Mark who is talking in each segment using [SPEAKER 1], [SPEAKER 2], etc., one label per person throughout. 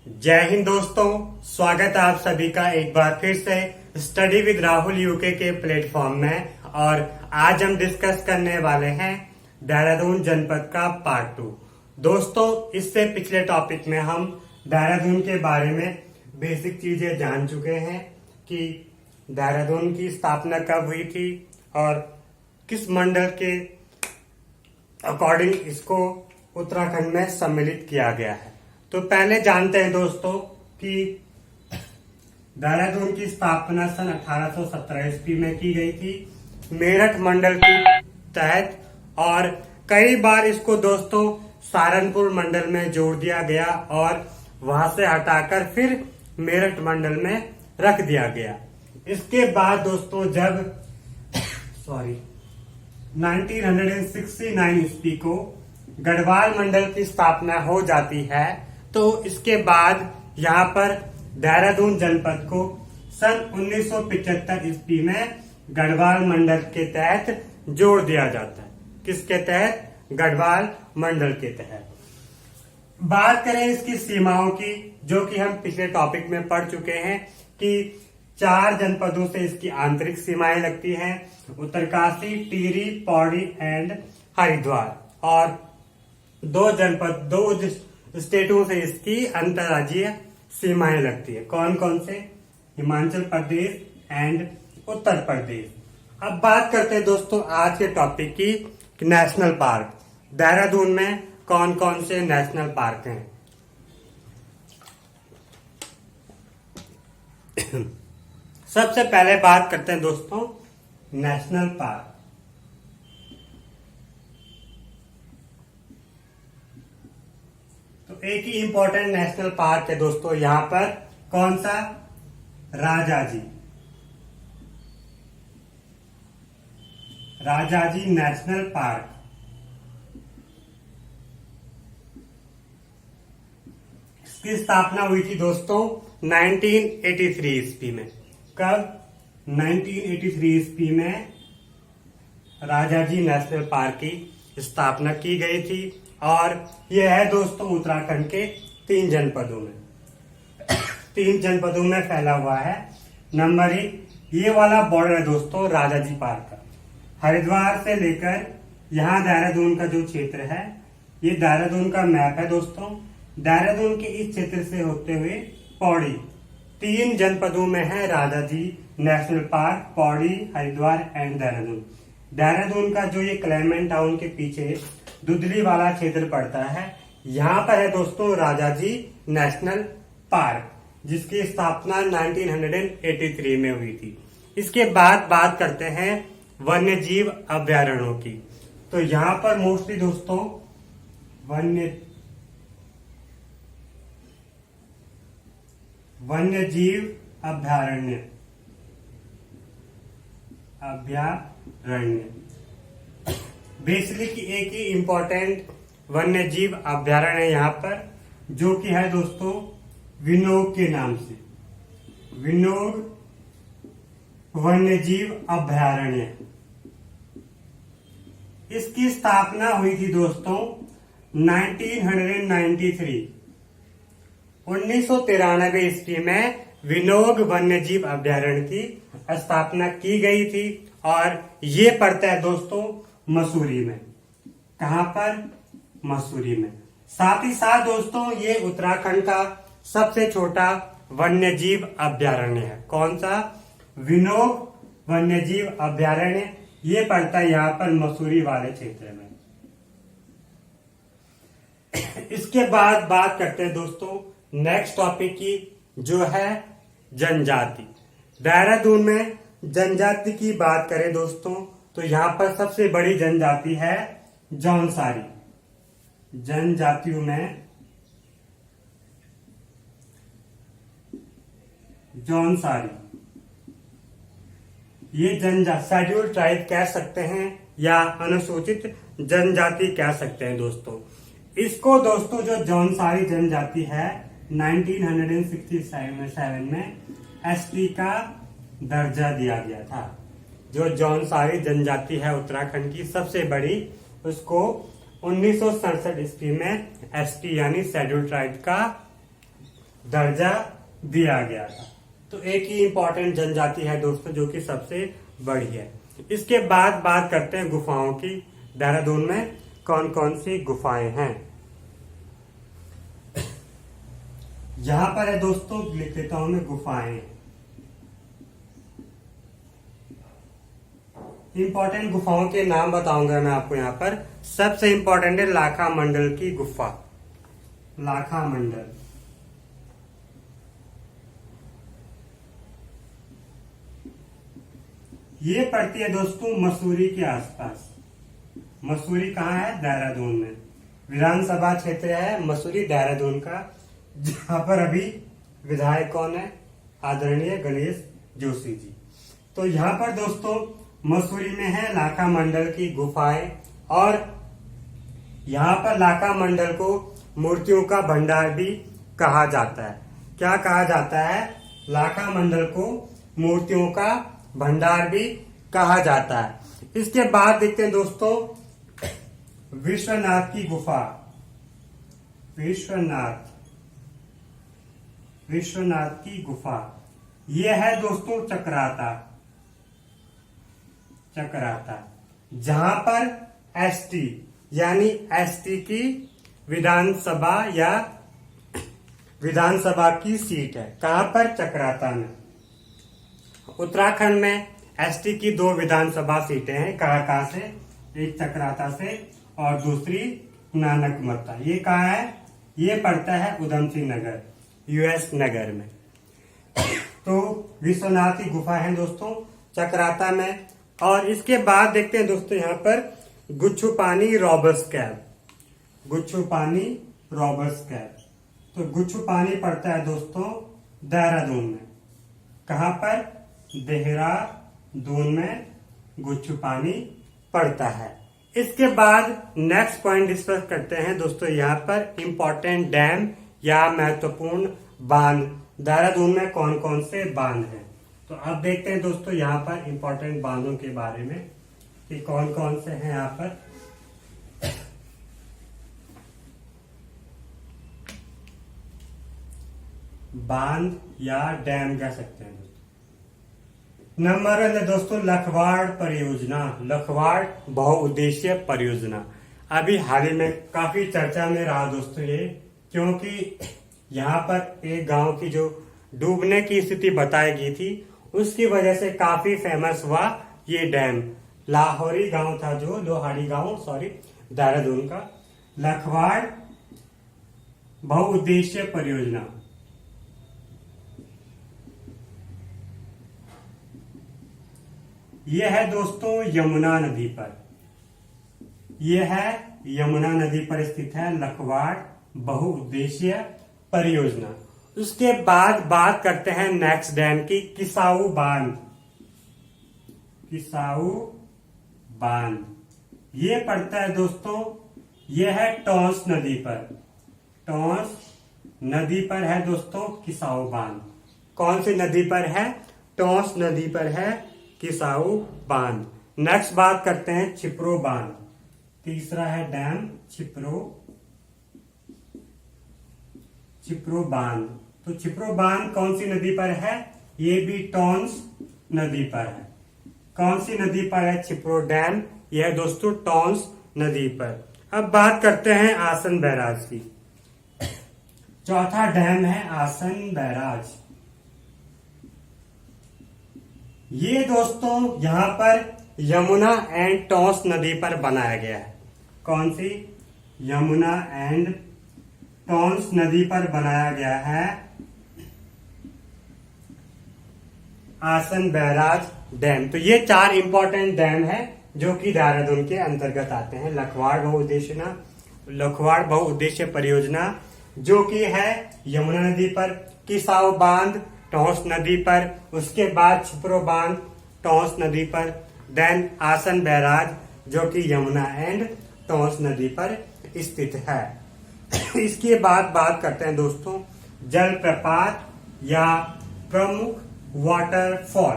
[SPEAKER 1] जय हिंद दोस्तों, स्वागत है आप सभी का एक बार फिर से स्टडी विद राहुल यूके के प्लेटफॉर्म में। और आज हम डिस्कस करने वाले हैं देहरादून जनपद का पार्ट 2। दोस्तों, इससे पिछले टॉपिक में हम देहरादून के बारे में बेसिक चीजें जान चुके हैं कि देहरादून की स्थापना कब हुई थी और किस मंडल के अकॉर्डिंग इसको उत्तराखंड में सम्मिलित किया गया है। तो पहले जानते हैं दोस्तों कि देहरादून की स्थापना सन 1817 ईस्वी में की गई थी मेरठ मंडल के तहत, और कई बार इसको दोस्तों सहारनपुर मंडल में जोड़ दिया गया और वहां से हटाकर फिर मेरठ मंडल में रख दिया गया। इसके बाद दोस्तों जब 1969 ईस्वी को गढ़वाल मंडल की स्थापना हो जाती है, तो इसके बाद यहाँ पर देहरादून जनपद को सन 1975 ईस्वी में गढ़वाल मंडल के तहत जोड़ दिया जाता है। किसके तहत? गढ़वाल मंडल के तहत। बात करें इसकी सीमाओं की, जो कि हम पिछले टॉपिक में पढ़ चुके हैं कि 4 जनपदों से इसकी आंतरिक सीमाएं लगती हैं, उत्तरकाशी, टिहरी, पौड़ी एंड हरिद्वार, और 2 स्टेटों से इसकी अंतर्राज्यीय सीमाएं लगती है। कौन कौन से? हिमाचल प्रदेश एंड उत्तर प्रदेश। अब बात करते हैं दोस्तों आज के टॉपिक की, नेशनल पार्क। देहरादून में कौन कौन से नेशनल पार्क हैं? सबसे पहले बात करते हैं दोस्तों नेशनल पार्क। तो एक ही इंपॉर्टेंट नेशनल पार्क है दोस्तों यहां पर। कौन सा? Rajaji national park. इसकी स्थापना हुई थी दोस्तों 1983 ईस्वी में। कब? 1983 ईस्वी में राजाजी नेशनल पार्क की स्थापना की गई थी, और यह है दोस्तों उत्तराखंड के 3 जनपदों में 3 जनपदों में फैला हुआ है। नंबर 1, ये वाला बॉर्डर है दोस्तों राजाजी पार्क का। हरिद्वार से लेकर यहाँ देहरादून का जो क्षेत्र है, ये देहरादून का मैप है दोस्तों। देहरादून के इस क्षेत्र से होते हुए पौड़ी, 3 जनपदों में है Rajaji national park, Pauri, Haridwar and Dehradun. Dehradun का जो ये क्लेमेंट टाउन के पीछे दुधली वाला क्षेत्र पड़ता है, यहाँ पर है दोस्तों राजाजी नेशनल पार्क, जिसकी स्थापना 1983 में हुई थी। इसके बाद बात करते हैं वन्य जीव अभ्यारण्यों की। तो यहाँ पर मोस्टली दोस्तों वन्य जीव अभ्यारण्य बेसिकली एक ही इंपॉर्टेंट वन्य जीव अभ्यारण्य है यहाँ पर, जो कि है दोस्तों विनोग के नाम से। विनोग वन्य जीव अभ्यारण्य। इसकी स्थापना हुई थी दोस्तों 1993 ईस्वी में विनोग वन्य जीव अभ्यारण्य की स्थापना की गई थी, और ये पड़ता है दोस्तों मसूरी में। कहां पर? मसूरी में। साथ ही साथ दोस्तों ये उत्तराखंड का सबसे छोटा वन्य जीव अभ्यारण्य है। कौन सा? विनोग वन्य जीव अभ्यारण्य। ये पड़ता है यहाँ पर मसूरी वाले क्षेत्र में। इसके बाद बात करते हैं दोस्तों नेक्स्ट टॉपिक की, जो है जनजाति। देहरादून में जनजाति की बात करें दोस्तों, तो यहाँ पर सबसे बड़ी जनजाति है जौनसारी। जनजातियों में जौनसारी, ये शेड्यूल ट्राइब कह सकते हैं या अनुसूचित जनजाति कह सकते हैं दोस्तों। इसको दोस्तों जो जौनसारी जनजाति है 1967 में एसटी का दर्जा दिया गया था। जो जौनसारी जनजाति है उत्तराखंड की सबसे बड़ी, उसको 1967 ईस्वी में एसटी यानी शेड्यूल ट्राइब का दर्जा दिया गया था। तो एक ही इंपॉर्टेंट जनजाति है दोस्तों जो कि सबसे बड़ी है। इसके बाद बात करते हैं गुफाओं की। देहरादून में कौन कौन सी गुफाएं हैं। यहां पर है दोस्तों, लिख देता हूं मैं गुफाएं। इंपॉर्टेंट गुफाओं के नाम बताऊंगा मैं आपको। यहां पर सबसे इंपॉर्टेंट है लाखा मंडल की गुफा। लाखा मंडल, ये पड़ती है दोस्तों मसूरी के आसपास। मसूरी कहाँ है? देहरादून में। विधानसभा क्षेत्र है मसूरी देहरादून का, जहां पर अभी विधायक कौन है? आदरणीय गणेश जोशी जी। तो यहाँ पर दोस्तों मसूरी में है लाखा मंडल की गुफाएं। और यहाँ पर लाखा मंडल को मूर्तियों का भंडार भी कहा जाता है। क्या कहा जाता है? लाखा मंडल को मूर्तियों का भंडार भी कहा जाता है। इसके बाद देखते हैं दोस्तों विश्वनाथ की गुफा। विश्वनाथ की गुफा यह है दोस्तों चक्राता, जहां पर एसटी यानी एसटी की विधानसभा या विधानसभा की सीट है। कहां पर? चक्राता में। उत्तराखंड में एसटी की 2 विधानसभा सीटें हैं। कहां से? एक चक्राता से और दूसरी नानक मत्ता। ये कहाँ है? ये पड़ता है उधम सिंह नगर, यूएस नगर में। तो विश्वनाथ की गुफा है दोस्तों चक्राता में। और इसके बाद देखते हैं दोस्तों यहाँ पर गुच्छुपानी रॉबर्स कैव। गुच्छुपानी रॉबर्स कैव, तो गुच्छुपानी पड़ता है दोस्तों देहरादून में। कहां पर? देहरादून में गुच्छुपानी पड़ता है। इसके बाद नेक्स्ट पॉइंट डिस्कस करते हैं दोस्तों यहाँ पर इंपॉर्टेंट डैम या महत्वपूर्ण बांध। देहरादून में कौन कौन से बांध हैं? तो अब देखते हैं दोस्तों यहाँ पर इंपॉर्टेंट बांधों के बारे में कि कौन कौन से हैं यहाँ पर। बांध या डैम कह सकते हैं। नंबर 1 है दोस्तों लखवाड़ परियोजना। लखवाड़ बहुउद्देशीय परियोजना अभी हाल ही में काफी चर्चा में रहा दोस्तों ये, क्योंकि यहाँ पर एक गांव की जो डूबने की स्थिति बताई गई थी, उसकी वजह से काफी फेमस हुआ ये डैम। लाहौरी गांव था जो, लोहाड़ी गांव सॉरी, देहरादून का। लखवाड़ बहुउद्देशीय परियोजना यह है दोस्तों यमुना नदी पर। यह है यमुना नदी पर स्थित है लखवाड़ बहुउद्देशीय परियोजना। उसके बाद बात करते हैं नेक्स्ट डैम की, किसाऊ बांध। किसाऊ बांध ये पड़ता है दोस्तों, यह है टॉन्स नदी पर। टॉन्स नदी पर है दोस्तों किसाऊ बांध। कौन सी नदी पर है? टॉन्स नदी पर है किसाऊ बांध। नेक्स्ट बात करते हैं छिप्रो बांध। तीसरा है डैम छिप्रो बांध। तो छिप्रो बांध कौन सी नदी पर है? ये भी टॉन्स नदी पर है। कौन सी नदी पर है छिप्रो डैम? यह दोस्तों टॉन्स नदी पर। अब बात करते हैं आसन बैराज की। चौथा डैम है आसन बैराज। ये दोस्तों यहां पर यमुना एंड टॉन्स नदी पर बनाया गया है। कौन सी? यमुना एंड टॉन्स नदी पर बनाया गया है आसन बैराज डैम। तो ये 4 इंपॉर्टेंट डैम है जो कि देहरादून के अंतर्गत आते हैं। लखवाड़ बहुउद्देशीय परियोजना जो कि है यमुना नदी पर, किसाऊ बांध टॉन्स नदी पर, उसके बाद छिप्रो बांध टॉन्स नदी पर, देन आसन बैराज जो कि यमुना एंड टॉन्स नदी पर स्थित है। इसके बाद बात करते हैं दोस्तों जलप्रपात या प्रमुख वाटरफॉल।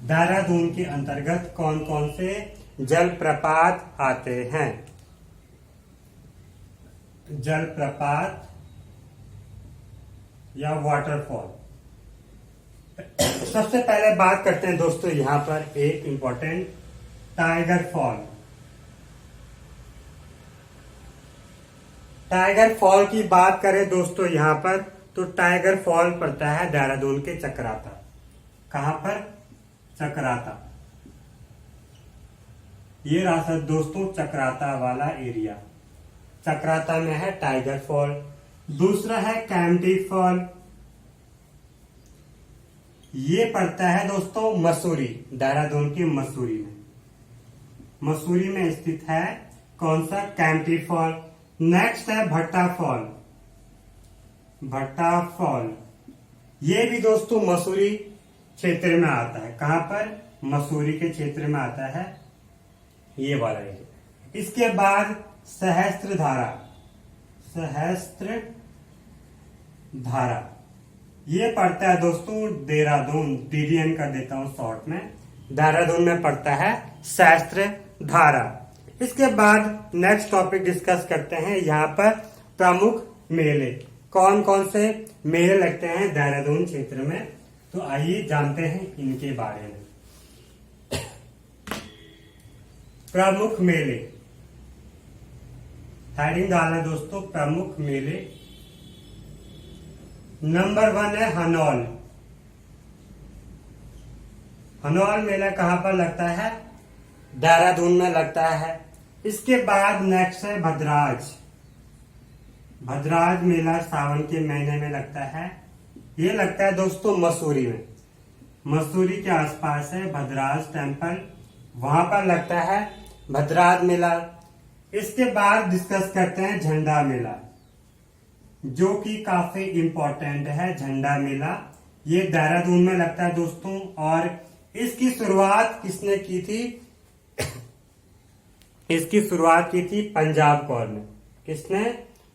[SPEAKER 1] देहरादून के अंतर्गत कौन कौन से जलप्रपात आते हैं? जलप्रपात या वाटरफॉल। सबसे पहले बात करते हैं दोस्तों यहां पर एक important tiger fall. Tiger fall की बात करें दोस्तों यहां पर, तो टाइगर फॉल पड़ता है देहरादून के चक्राता। कहां पर? चक्राता। ये रहा दोस्तों चक्राता वाला एरिया, चक्राता में है टाइगर फॉल। दूसरा है कैंपटी फॉल, ये पड़ता है दोस्तों मसूरी, देहरादून की मसूरी में। मसूरी में स्थित है कौन सा? कैंपटी फॉल। नेक्स्ट है भट्टा फॉल। भट्टा फॉल ये भी दोस्तों मसूरी क्षेत्र में आता है। कहां पर? मसूरी के क्षेत्र में आता है ये वाला एरिया। इसके बाद सहस्त्र धारा। सहस्त्र धारा ये पड़ता है दोस्तों देहरादून, डीडीएन कर देता हूं शॉर्ट में, देहरादून में पड़ता है सहस्त्र धारा। इसके बाद नेक्स्ट टॉपिक डिस्कस करते हैं यहाँ पर प्रमुख मेले। कौन कौन से मेले लगते हैं देहरादून क्षेत्र में, तो आइए जानते हैं इनके बारे में। प्रमुख मेले, हेडिंग डालना दोस्तों प्रमुख मेले। नंबर 1 है हनौल। हनौल मेला कहां पर लगता है? देहरादून में लगता है। इसके बाद नेक्स्ट है भद्राज। भद्राज मेला सावन के महीने में लगता है। ये लगता है दोस्तों मसूरी में, मसूरी के आसपास है भद्राज टेम्पल, वहां पर लगता है भद्राज मेला। इसके बाद डिस्कस करते हैं झंडा मेला, जो कि काफी इंपॉर्टेंट है। झंडा मेला ये देहरादून में लगता है दोस्तों, और इसकी शुरुआत किसने की थी? इसकी शुरुआत की थी पंजाब कौर ने। किसने?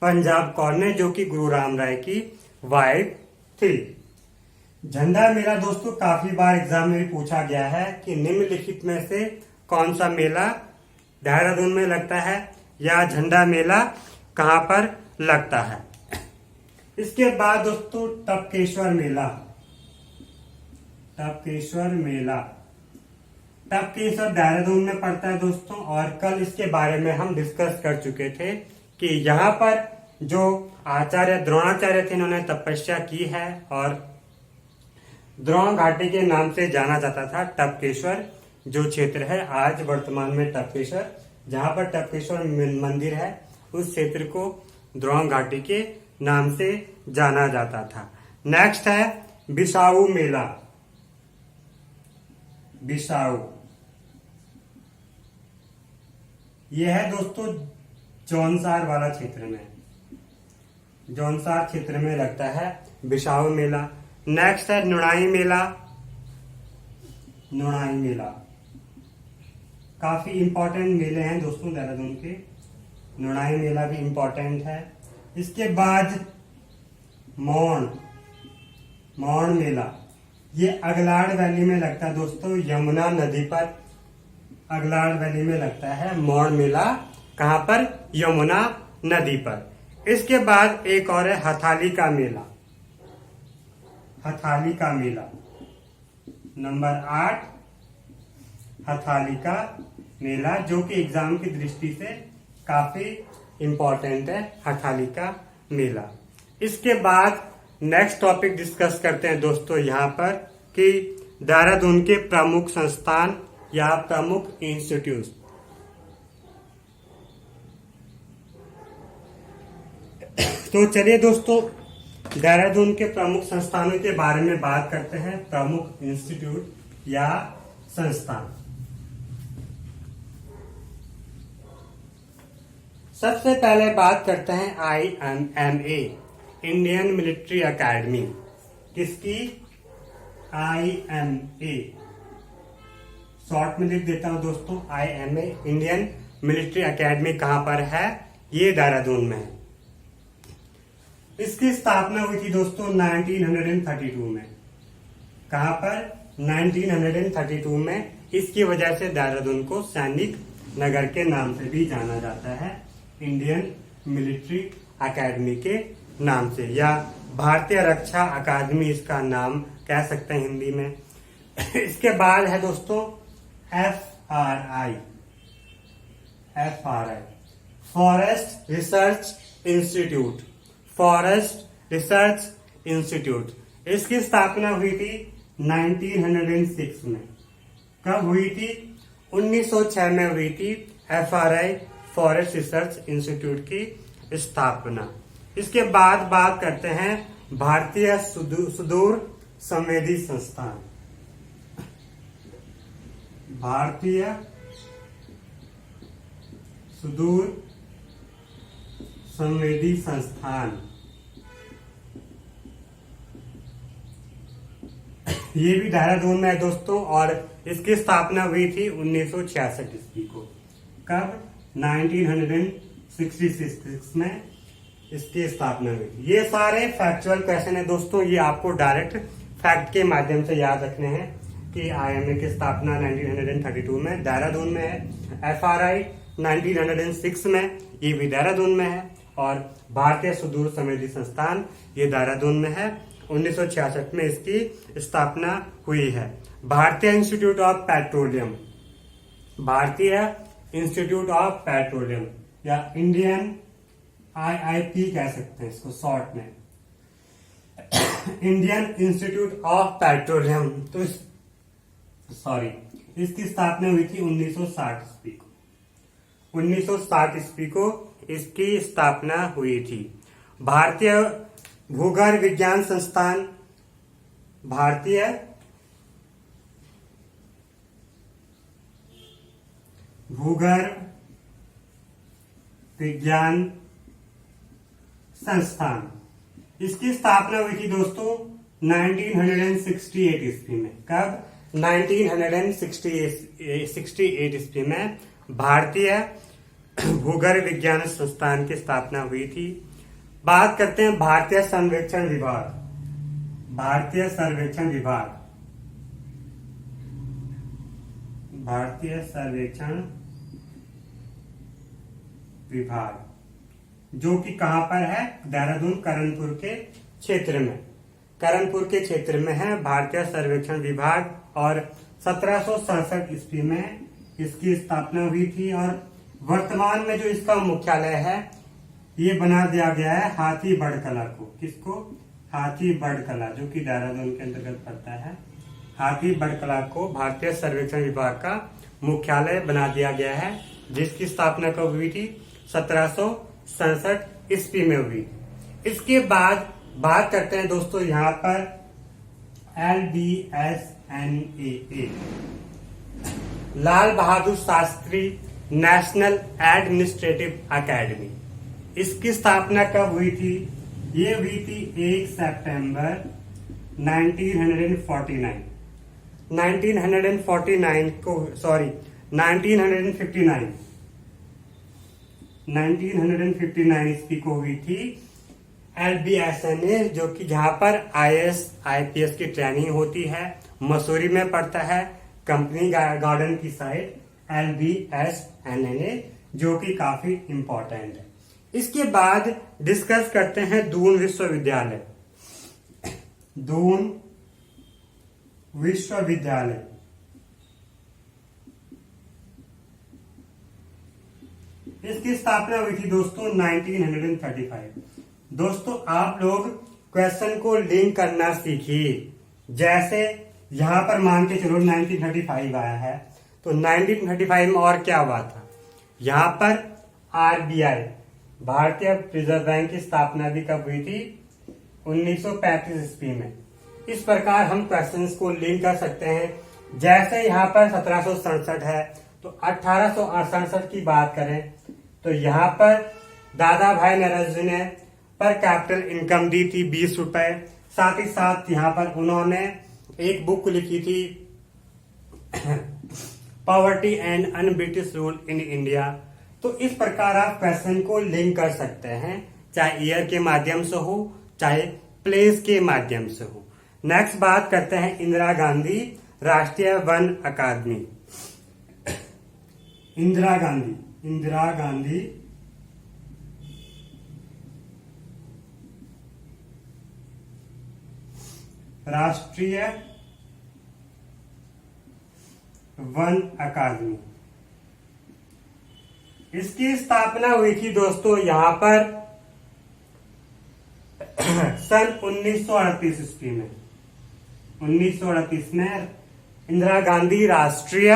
[SPEAKER 1] पंजाब कौर ने, जो कि गुरु राम राय की वाइफ थी। झंडा मेला दोस्तों काफी बार एग्जाम में भी पूछा गया है कि निम्नलिखित में से कौन सा मेला देहरादून में लगता है, या झंडा मेला कहां पर लगता है। इसके बाद दोस्तों टपकेश्वर मेला। टपकेश्वर मेला, टपकेश्वर देहरादून में पड़ता है दोस्तों, और कल इसके बारे में हम डिस्कस कर चुके थे कि यहाँ पर जो आचार्य द्रोणाचार्य थे इन्होंने तपस्या की है, और द्रोण घाटी के नाम से जाना जाता था टपकेश्वर जो क्षेत्र है आज वर्तमान में टपकेश्वर, जहां पर टपकेश्वर मंदिर है उस क्षेत्र को द्रोण घाटी के नाम से जाना जाता था। नेक्स्ट है बिसाऊ मेला। बिसाऊ यह है दोस्तों जौनसार वाला क्षेत्र में, जौनसार क्षेत्र में लगता है बिसाऊ मेला। नेक्स्ट है नुणाई मेला। नुणाई मेला काफी इंपॉर्टेंट मेले हैं दोस्तों देहरादून के, नुणाई मेला भी इंपॉर्टेंट है। इसके बाद मौन, मौन मेला ये अगलाड़ वैली में लगता है दोस्तों, यमुना नदी पर अगलाड़ वैली में लगता है मौन मेला। कहां पर? यमुना नदी पर। इसके बाद एक और है हथाली का मेला। हथाली का मेला नंबर 8, हथाली का मेला, जो कि एग्जाम की दृष्टि से काफी इंपॉर्टेंट है हथाली का मेला। इसके बाद नेक्स्ट टॉपिक डिस्कस करते हैं दोस्तों यहाँ पर कि देहरादून के प्रमुख संस्थान या प्रमुख इंस्टीट्यूट। तो चलिए दोस्तों देहरादून के प्रमुख संस्थानों के बारे में बात करते हैं, प्रमुख इंस्टीट्यूट या संस्थान। सबसे पहले बात करते हैं IMMA, इंडियन मिलिट्री एकेडमी। किसकी? IMA, शॉर्ट में लिख देता हूं दोस्तों IMA, इंडियन मिलिट्री एकेडमी कहां पर है? ये देहरादून में है। इसकी स्थापना हुई थी दोस्तों 1932 में। कहां पर? 1932 में। इसकी वजह से देहरादून को सैनिक नगर के नाम से भी जाना जाता है, इंडियन मिलिट्री एकेडमी के नाम से, या भारतीय रक्षा अकादमी इसका नाम कह सकते हैं हिंदी में। इसके बाद है दोस्तों FRI, forest research institute, forest research institute. इसकी स्थापना हुई थी 1906 में। कब हुई थी? 1906 में हुई थी FRI, फॉरेस्ट रिसर्च इंस्टीट्यूट की स्थापना। इसके बाद बात करते हैं भारतीय सुदूर संवेदी संस्थान, भारतीय सुदूर संवेदी संस्थान। ये भी देहरादून में है दोस्तों, और इसकी स्थापना हुई थी 1966 ईस्वी को। कब? 1966 में इसकी स्थापना हुई थी। ये सारे फैक्चुअल क्वेश्चन है दोस्तों, ये आपको डायरेक्ट फैक्ट के माध्यम से याद रखने हैं कि IMA की स्थापना 1932 में देहरादून में है, FRI 1906 में, ये भी देहरादून में है, और भारतीय सुदूर संवेदी संस्थान ये देहरादून में है। 1966 में इसकी स्थापना हुई है। भारतीय इंस्टीट्यूट ऑफ पेट्रोलियम, भारतीय इंस्टीट्यूट ऑफ पेट्रोलियम या इंडियन IIP कह सकते हैं इसको शॉर्ट में, इंडियन इंस्टीट्यूट ऑफ पेट्रोलियम। तो इसकी स्थापना हुई थी 1960 ईस्वी को। 1960 ईस्वी को इसकी स्थापना हुई थी। भारतीय भूगर्भ विज्ञान संस्थान, भारतीय भूगर्भ विज्ञान संस्थान, इसकी स्थापना हुई थी दोस्तों 1968 ईस्वी में। कब? 1968 ईस्वी में भारतीय भूगर्भ विज्ञान संस्थान की स्थापना हुई थी। बात करते हैं भारतीय सर्वेक्षण विभाग, भारतीय सर्वेक्षण विभाग, भारतीय सर्वेक्षण विभाग, जो कि कहां पर है? देहरादून करणपुर के क्षेत्र में, करणपुर के क्षेत्र में है भारतीय सर्वेक्षण विभाग। और 1767 ईस्वी में इसकी स्थापना हुई थी, और वर्तमान में जो इसका मुख्यालय है ये बना दिया गया है हाथीबढ़ कला को। किसको? हाथीबढ़ कला, जो कि देहरादून के अंतर्गत पड़ता है। हाथीबढ़ कला को भारतीय सर्वेक्षण विभाग का मुख्यालय बना दिया गया है, जिसकी स्थापना कब हुई थी? 1767 ईस्वी में हुई। इसके बाद बात करते हैं दोस्तों यहाँ पर LBSNAA, Lal Bahadur Shastri national administrative academy. इसकी स्थापना कब हुई थी? ये हुई थी 1 सितंबर 1949 1959 ईस्वी को हुई थी LBSNA, जो कि जहां पर IAS IPS की ट्रेनिंग होती है। मसूरी में पड़ता है, कंपनी गार्डन की साइड LBSNA, जो कि काफी इंपॉर्टेंट है। इसके बाद डिस्कस करते हैं दून विश्वविद्यालय, दून विश्वविद्यालय। इसकी स्थापना हुई थी दोस्तों 1935। दोस्तों आप लोग क्वेश्चन को लिंक करना सीखिए। जैसे यहां पर मान के चलो 1935 आया है, तो 1935 में और क्या हुआ था? यहां पर RBI, भारतीय रिजर्व बैंक की स्थापना भी कब हुई थी? 1935 ईस्वी में। इस प्रकार हम क्वेश्चंस को लिंक कर सकते हैं। जैसे यहाँ पर 1767 है, तो 1868 की बात करें तो यहाँ पर दादा भाई नौरोजी ने पर कैपिटल इनकम दी थी 20 रुपए। साथ ही साथ यहाँ पर उन्होंने एक बुक लिखी थी poverty and un British rule in India. तो इस प्रकार आप क्वेश्चन को लिंक कर सकते हैं, चाहे ईयर के माध्यम से हो, चाहे प्लेस के माध्यम से हो। नेक्स्ट बात करते हैं इंदिरा गांधी राष्ट्रीय वन अकादमी। इंदिरा गांधी राष्ट्रीय वन अकादमी। इसकी स्थापना हुई थी दोस्तों यहां पर सन 1938 ईस्वी में। 1938 में इंदिरा गांधी राष्ट्रीय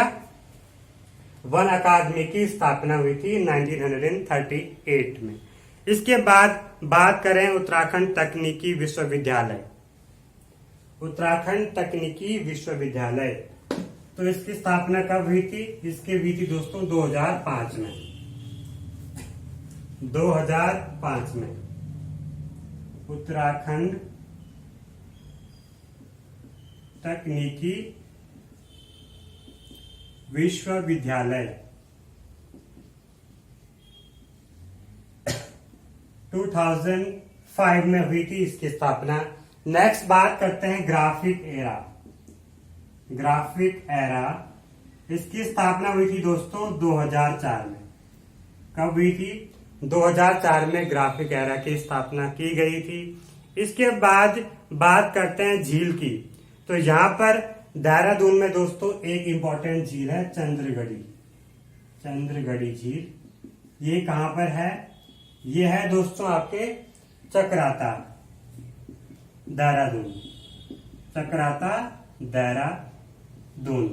[SPEAKER 1] वन अकादमी की स्थापना हुई थी 1938 में। इसके बाद बात करें उत्तराखंड तकनीकी विश्वविद्यालय। उत्तराखंड तकनीकी विश्वविद्यालय, तो इसकी स्थापना कब हुई थी? इसकी हुई थी दोस्तों 2005 में। 2005 में उत्तराखंड तकनीकी विश्वविद्यालय 2005 में हुई थी इसकी स्थापना। नेक्स्ट बात करते हैं ग्राफिक एरा। ग्राफिक एरा, इसकी स्थापना हुई थी दोस्तों 2004 में। कब हुई थी? 2004 में ग्राफिक एरा की स्थापना की गई थी। इसके बाद बात करते हैं झील की। तो यहां पर देहरादून में दोस्तों एक इंपॉर्टेंट झील है चंद्रगढ़ी। चंद्रगढ़ी झील ये कहां पर है? ये है दोस्तों आपके चक्राता, देहरादून। चक्राता देहरादून।